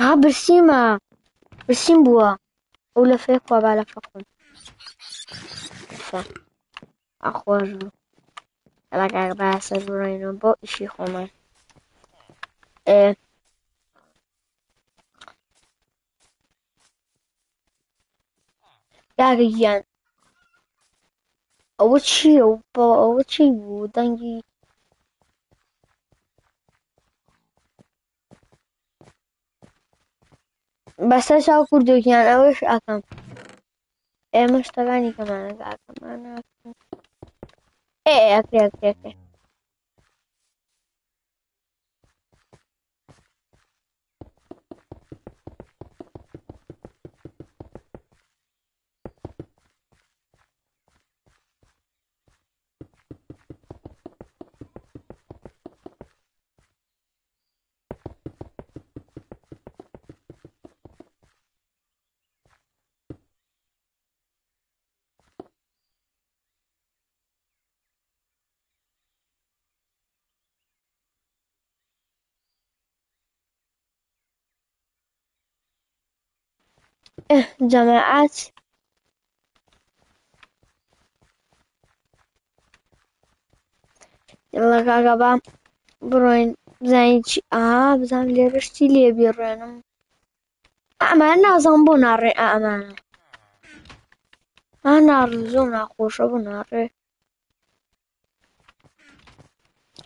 ها برسيمة برسيم بوا ولا فيك وبالا فقط أخوجو لك باس البرين بو إشي خوما إيه ياغيان أوتشي أوتشي ودنجي بس أشاو كردوكيان أوش أكم إيه مشتغاني كمان أكم أنا إيه أكري إيه جماعات يلا كاكا بروين بزاين شي بزاين ليرشتي لي بيرانم أمانة زنبو ناري أمانة أنا رزونا خوش أبو ناري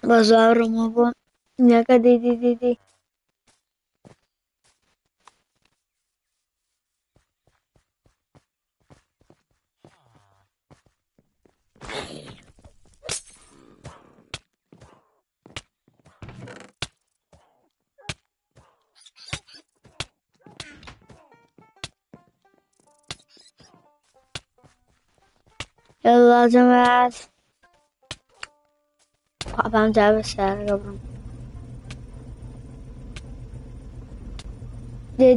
بزار مبون نيكا دي يلا جماعة فهم جاب السعر قبل دي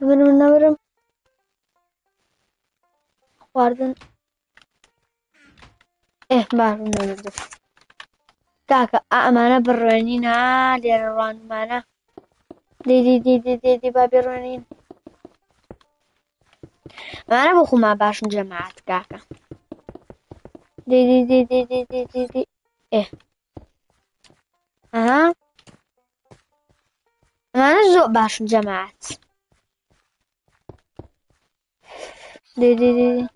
نبرم واردن إيه بارم نبرم كاكا أمانة برانين ليروان مانا دي بابي رانين أنا بخو ما باشن جماعة كاكا دي إيه أها أنا زوق باشن جماعة دي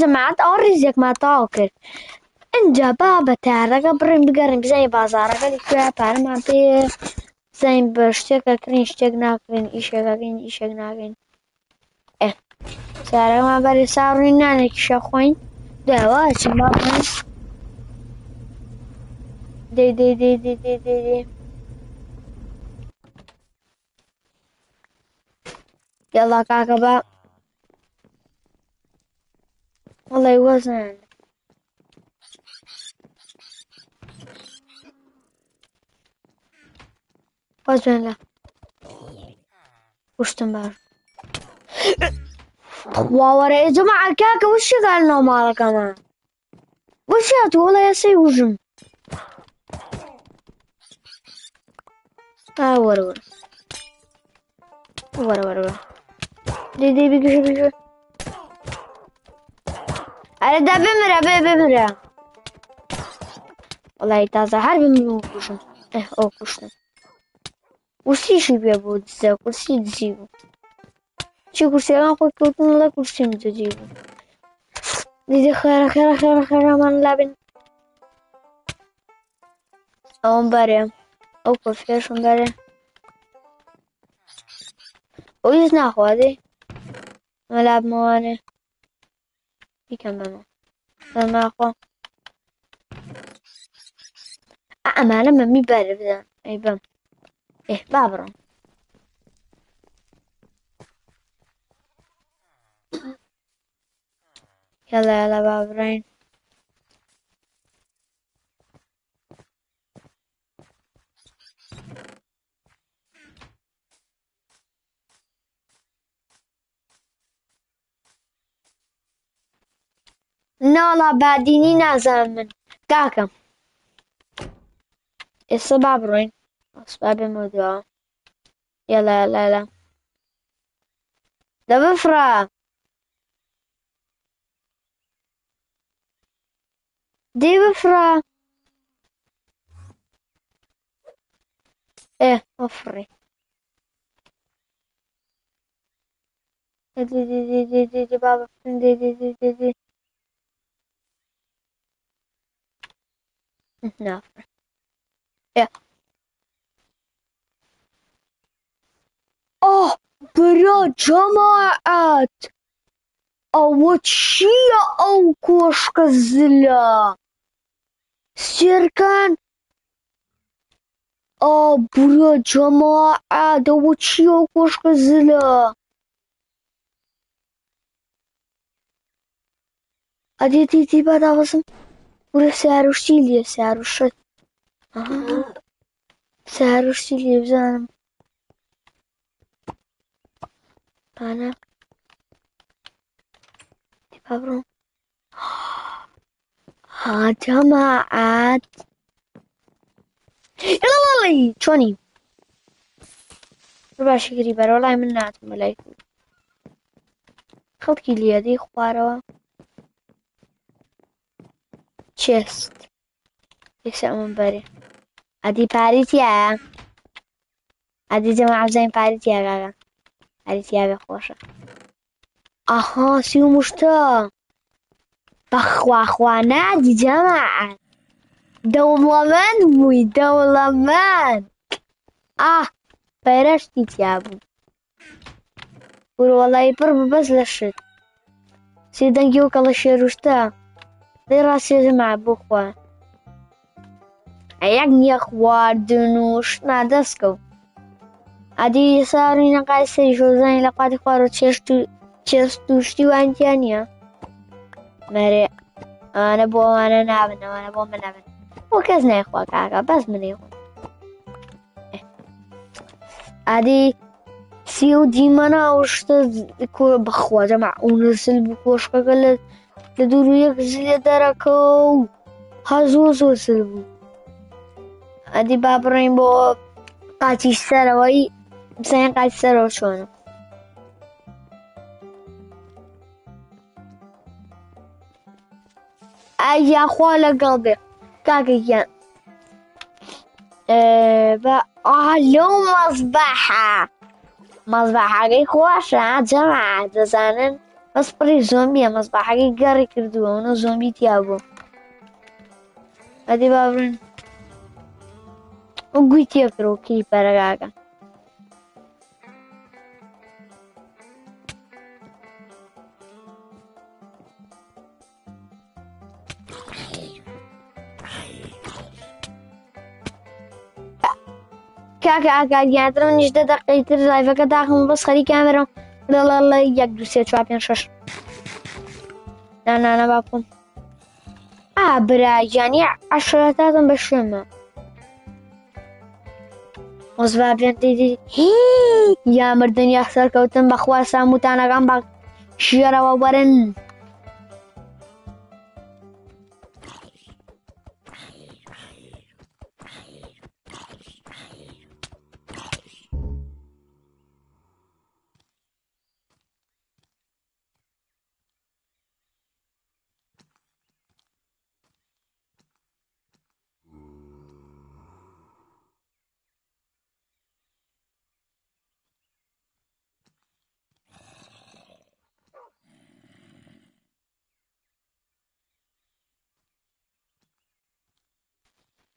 جەماعەت ئەوە ڕیزێکمان تەواو کرد ئینجا با بە تارەکە بڕین بگەڕین بزانین بازاڕەکە لەکوێیە پارەمان پێیە بزانین بە شتێکە کڕین شتێک ناکرین ئیشێکەکەین ئیشێک ناکەین سارەکەمان بەرێ ساڕووی نانێکیشە خۆین دوایەوە چین با بڕین دەی یاڵا کاکە بە وەڵی وەزن وەزن لە وشتم باش واوەرە جەماعەت کاکە وشێکە لەناو ماڵەکەمان وش هاتووە وەڵی ئەسەی وژم وەرە دەی بگەشە ئەرە دا بمرە بمرە وەڵی تازە هەر بمرم و کوشم ئەو کوشتم کورسیشی پێ بوو دزە کورسی دزی بوو چی کورسیەکان خۆی کەوتن لە کورسیم دزی بوو دیدی خێرەمان لابن ئەوم بەرێ ئەو کۆفێشم بەرێ ئەو هیچ ناخوادێ ئەمە لابمەوانێ بیکەم بەماخوا ئەمانە مەمی بەرە بدەن ئەی بەم با بڕۆم یاڵا با بڕین ناڵا بادینی نازانم من کاکەم ئێستا با بڕۆین ئەسپا بێمەوە دواوە یاڵا دەبفرە دێ بفرە ئەفڕی دێ با بفرن دێ نافرە برا جەماعەت ئەوە چییە ئەو کۆشکە زلە سێرکان برا جەماعەت ئەوە چییە ئەو کۆشکە زلە ئەدێتی با دابەزم ورە سیارشتی لێ سیارشت سیارشتی لێ بزانم پانە با بڕۆم جەماعەت لەڵی چۆنی باشیگری بەرەوە لای من ناتم بەلای خەڵکی لێدەی خوارەوە چێست یەکسە ئەمەم بەرێ ئەدی پارێتیایە ئەدی جەماعەت بزانین پارێتیا کاکە پارێتیا بێ خۆشە ئەها سی و موشتە بەخوا نادی جەماعەت دەوڵەمەند بووی دەوڵەمەند بەرەشتی تیا بوو وەڵی پڕ بەس لە شت سی دەنگی و کەڵە شێروشتە دەی ڕاستیە جەماعەت بۆ خوا یەک نییە خواردن و شتنا دەستکەوت ئەدی ساڕووی نەقای سەری شۆزانی لە قاتی خوارەوە چێست و شتی وانتیا نییە مەرێ ئەوانە بۆ ئەوانە نابن ئەوانە بۆ من نابن بۆ کەس نایخوا کاکە بەس منێ خۆ ئەدی سی و دیمەنە ئەو شتە بەخوا جەماعەت ئەو نەزل بوو کۆشکەکە لە دوور و یەک زلێ دەرەکەوت زۆر زل بوو ئەدی با بڕۆین بۆ قاچی سەرەوەی بزانین قاچی سەرەوە چۆنە یاخوا لەگەڵ بێ کاکەگیان لەو مەزبەحەکەی خۆشە جەماعەت دەزانن بەس پڕی زۆمبیە مەسباحەکەی گەڕی کردووە ئەوە زۆمبی تیا بوو ئەدی بابڕن ئەو گوی تێکڕەوە کلیپەرەکاکە کاکە ئاکادیاتر منیش 10 دەقەیتر لایڤەکە داخم بەس خەری کامێرەم لەڵە 1 2 3 4 5 6 نانانە با بکەم برایانی عەشەرەتاتم بە شوێنمە وەزبا بێن دەیدی یا مردن یا سەرکەوتن بەخوا ساموتانەکان بە ژێرەوە وەرن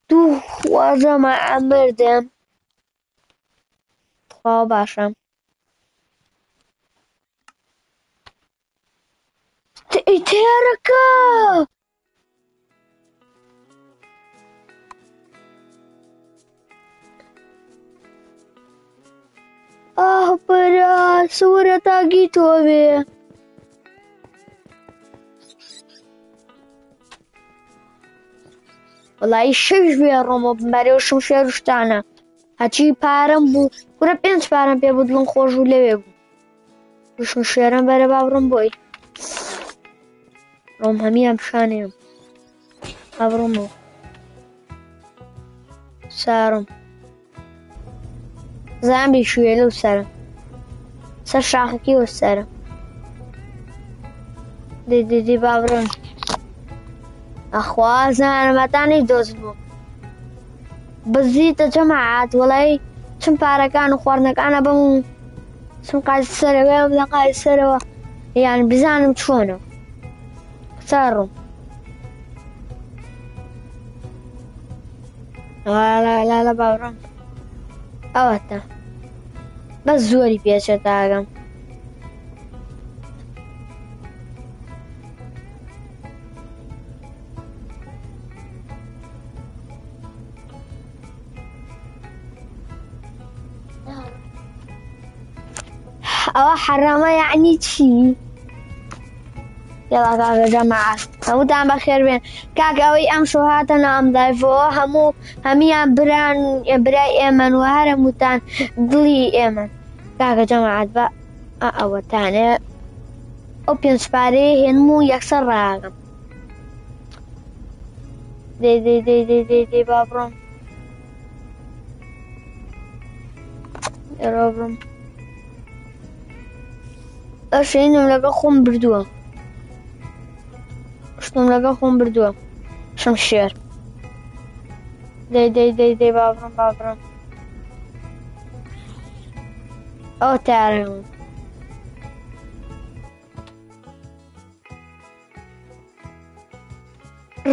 دوو خوازەمە ئەمردم خوا باشە تێرەکە برا سوورە تاگی تۆ بێ وەڵی شەویش بێ ڕۆمە بمبارەوە شم شێر و شتانە هەچی پارەم بوو گورە 5 پارەم پێ بوو دڵم خۆش و لەوێ بوو شم شێرم بەرە با بڕۆم بۆی ڕۆم هەمیان پیشانێم با بڕۆمەوە سارم زامبی شوێ لەو سەرم سەر شاخەکەی وە سەرم دێ با بڕۆن ئەخوا زانەمەتانی دۆست بوو بزیتە جەماعات وەڵی چم پارەکان و خواردنەکانە بم و چم قاچ سەرەوە بدەن قاچ سەرەوە یان بزانم چۆنە سەڕۆم لە باوڕۆم ئەوەتە بەس زۆری پێچێت ئاگەم ئەوە حەرامە یعنی چی؟ یاڵا کاکە جەماعەت هەمووتان بەخێر بێن کاکە ئەوەی ئەم شەو هاتەنە ئەم لایڤەوە هەمیان برای ئێمەن و هەر هەمووتان دڵی ئێمەن کاکە جەماعەت بە ئەوەتانێ ئەو 5 پارەیە هێنم و یەکسەر ڕاگەم دێ با بڕۆم ئێرە بڕۆم شتێنم لەگەڵ خۆم بردووە شم شێر دێ با بڕۆم ئەو تارەم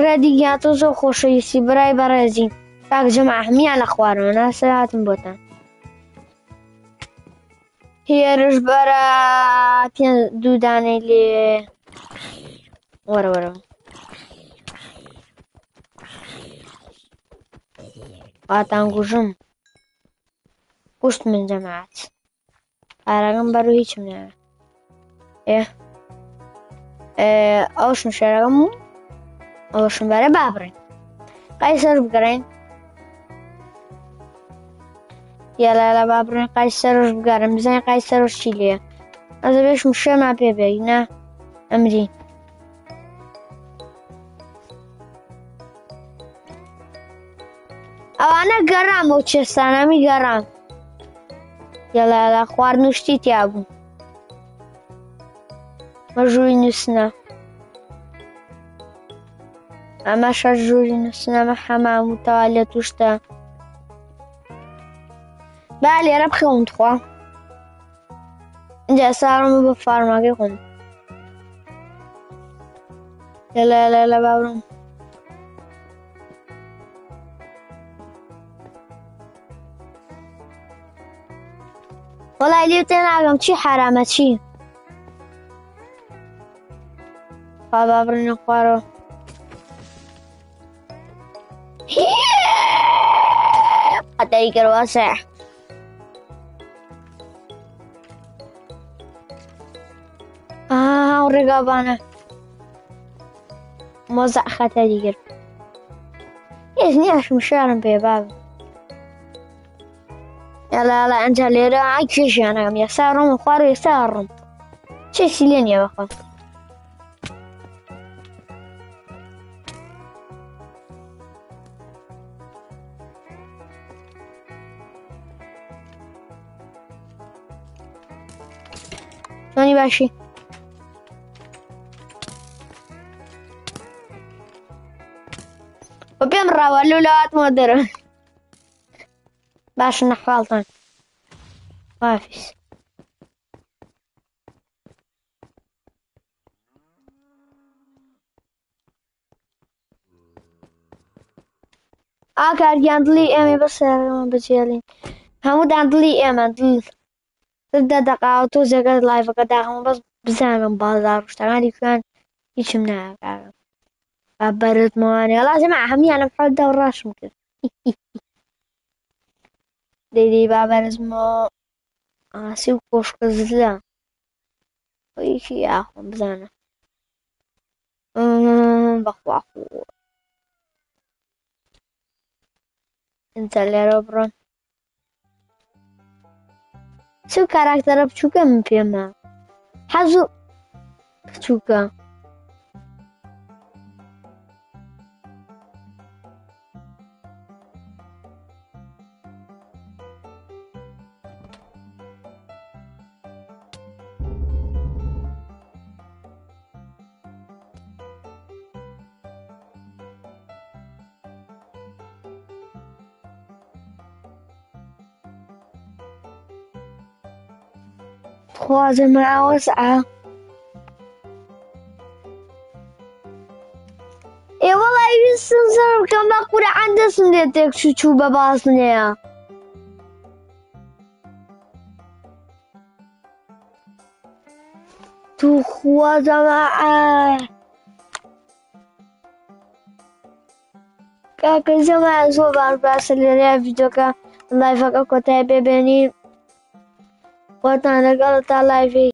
ڕێدیگیان تۆ زۆر خۆشەویستی برای بەڕێزی کاک جەماع هەمیان لە خوارەوە ناسە هاتم بۆتان هێرش بەرە 2 دانەی لێ وەرە واتان گوژم گوشت من جەماعەت ئارەکەم بەر و هیچم ناوێ ئەوشم شێرەکەم و ئەوشم بەرە با بڕێن قای سەر بگەڕێن یالا با بڕێن قای سەرش بگەڕێن بزانین قای سەرش چی لێیە ئەزە بێشم شێمان پێ بێی نا ئەمری ئەوانە گەڕام ئەو چێستانەمی گەڕام یالا خواردن و شتی تیا بوو مەژووری نووسنە ئەمە شەش ژووری نووسنە ئەمە حەمام و تەوالیە توشتە با لێرە بخەون تخوا اینجا ساڕم بە فارماکەی خۆم لا بابرم والله اللي تناقم شي حرامة شي بابرم نقارو الطريق الواسع ورقابانا موزع خطريق إيش مشارم بباب يلا أنت اللي راعي شيش أنا يسارهم وخارو يسارهم شيش لين يا بخا شلوني باشي وبيم راولو لا تمدر باش نحفالطن ما فيش كار يندلي امي بس بجيلين همود عندلي ام عندل تبدا دقاوتو زكاة لايف قداهم بس بزانم بازار واشتغالي كان هيش منها كارم برد مواني لازم همي انا بحاول دوراش ممكن ديدي بابا اسمه سيو كوش كزلا ويشي ياخو بزانه بخو انت اللي ربرن شو كاركتر بچوكا من فيلم حزو بچوكا خوازم مع وسعة اي والله يسنسر كم بقول عنده سندتك شو بباصنيا تو خوازم مع كاكا زمان صوبان باس اللي فيديو كا لايف كا كتاب ببني وطانا قالت لايفي